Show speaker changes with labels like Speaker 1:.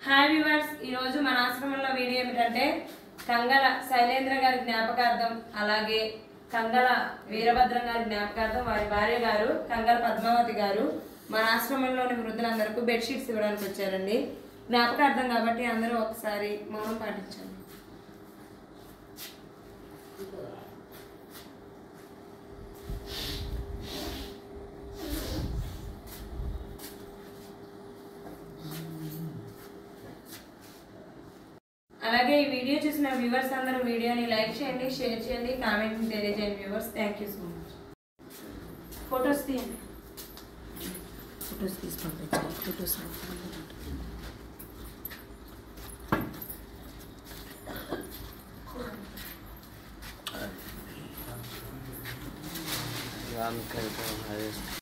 Speaker 1: Hi viewers, ఈరోజు మన ఆశ్రమంలో వీడియో ఏమిటంటే కంగల శైలేంద్ర గారి జ్ఞాపకార్థం, అలాగే కంగల వీరభద్రం గారి జ్ఞాపకార్థం వారి భార్య గారు కంగల పద్మావతి గారు మన ఆశ్రమంలోని వృద్ధులందరికీ బెడ్షీట్స్ ఇవ్వడానికి వచ్చారండి. జ్ఞాపకార్థం కాబట్టి అందరూ ఒకసారి మౌనం పాటించండి. అలాగే ఈ వీడియో చూసిన వ్యూవర్స్ అందరూ వీడియోని లైక్ చేయండి, షేర్ చేయండి, కామెంట్ తెలియజేయండి. Viewers, thank you so much. Photos తీయండి.
Speaker 2: ఫొటోస్ తీసి పంపించాలి. ఫొటోస్
Speaker 3: राम करते हैं